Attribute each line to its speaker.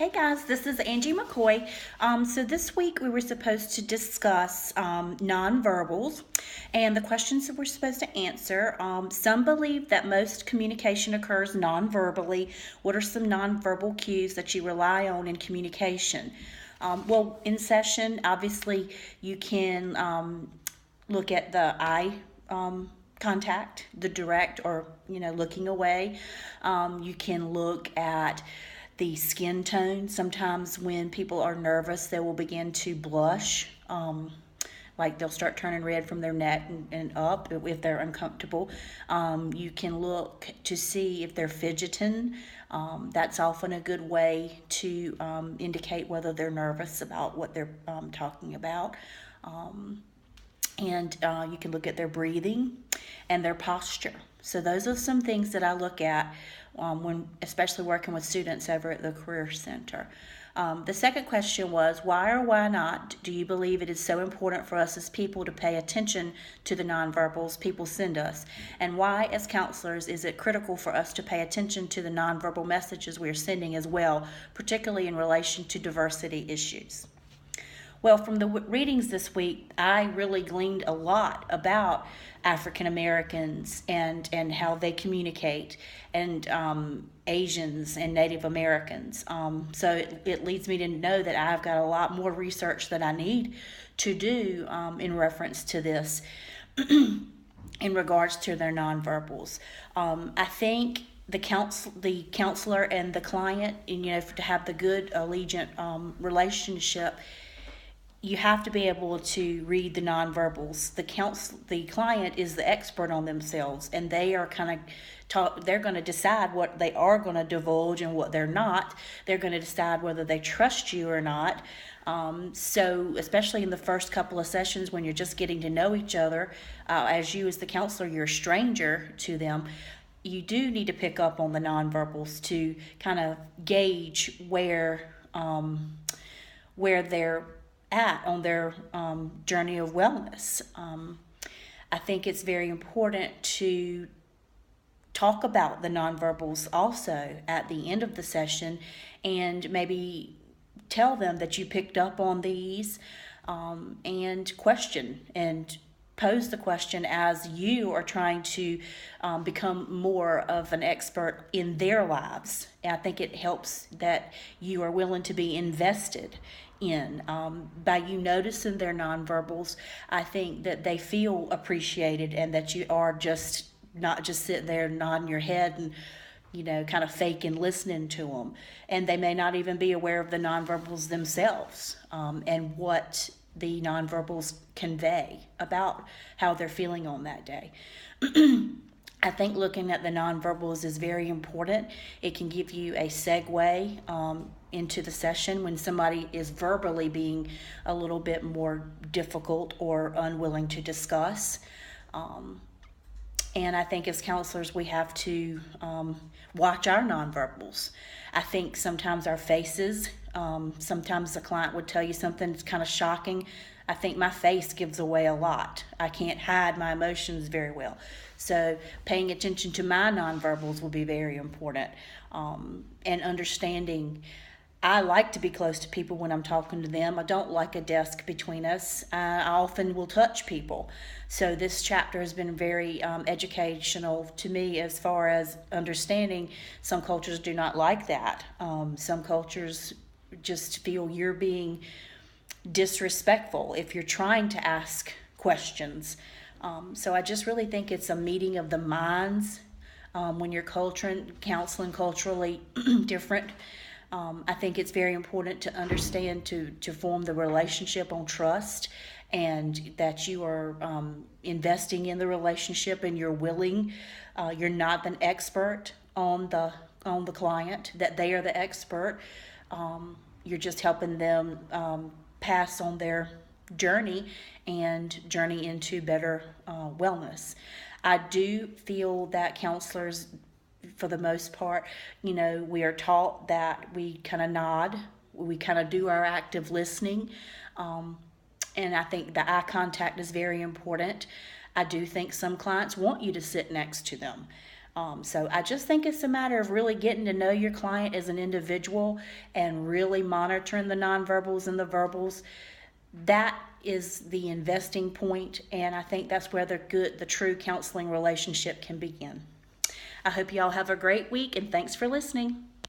Speaker 1: Hey guys, this is Angie McCoy. So this week we were supposed to discuss nonverbals and the questions that we're supposed to answer. Some believe that most communication occurs nonverbally. What are some nonverbal cues that you rely on in communication? Well, in session, obviously you can look at the eye contact, the direct or looking away. You can look at the skin tone. Sometimes when people are nervous, they will begin to blush. Like they'll start turning red from their neck and up if they're uncomfortable. You can look to see if they're fidgeting. That's often a good way to indicate whether they're nervous about what they're talking about. And you can look at their breathing and their posture. So those are some things that I look at when, especially working with students over at the Career Center. The second question was, why or why not do you believe it is so important for us as people to pay attention to the nonverbals people send us? And why, as counselors, is it critical for us to pay attention to the nonverbal messages we are sending as well, particularly in relation to diversity issues? Well, from the readings this week, I really gleaned a lot about African Americans and how they communicate, and Asians and Native Americans. So it leads me to know that I've got a lot more research that I need to do in reference to this in regards to their nonverbals. I think the counselor and the client, and to have the good allegiant relationship, you have to be able to read the nonverbals. The client is the expert on themselves, and they are they're going to decide what they are going to divulge and what they're not. They're going to decide whether they trust you or not. So especially in the first couple of sessions when you're just getting to know each other, as you as the counselor, you're a stranger to them. You do need to pick up on the nonverbals to kind of gauge where they're at on their journey of wellness. I think it's very important to talk about the nonverbals also at the end of the session, and maybe tell them that you picked up on these, and question and pose the question as you are trying to become more of an expert in their lives. I think it helps that you are willing to be invested in. By you noticing their nonverbals, I think that they feel appreciated, and that you are just not just sitting there nodding your head and kind of faking listening to them. And they may not even be aware of the nonverbals themselves, and what the nonverbals convey about how they're feeling on that day. I think looking at the nonverbals is very important. It can give you a segue into the session when somebody is verbally being a little bit more difficult or unwilling to discuss. And I think as counselors, we have to watch our nonverbals. I think sometimes our faces, sometimes the client would tell you something that's kind of shocking. I think my face gives away a lot. I can't hide my emotions very well. So paying attention to my nonverbals will be very important. And understanding, I like to be close to people when I'm talking to them. I don't like a desk between us. I often will touch people. So this chapter has been very educational to me as far as understanding some cultures do not like that. Some cultures just feel you're being disrespectful if you're trying to ask questions. So I just really think it's a meeting of the minds when you're counseling culturally different. I think it's very important to understand to form the relationship on trust, and that you are investing in the relationship, and you're willing. You're not an expert on the client; that they are the expert. You're just helping them pass on their journey and journey into better wellness. I do feel that counselors, for the most part, we are taught that we kind of nod, we kind of do our active listening, and I think the eye contact is very important. I do think some clients want you to sit next to them. So I just think it's a matter of really getting to know your client as an individual and really monitoring the nonverbals and the verbals. That is the investing point, and I think that's where the true counseling relationship can begin. I hope you all have a great week, and thanks for listening.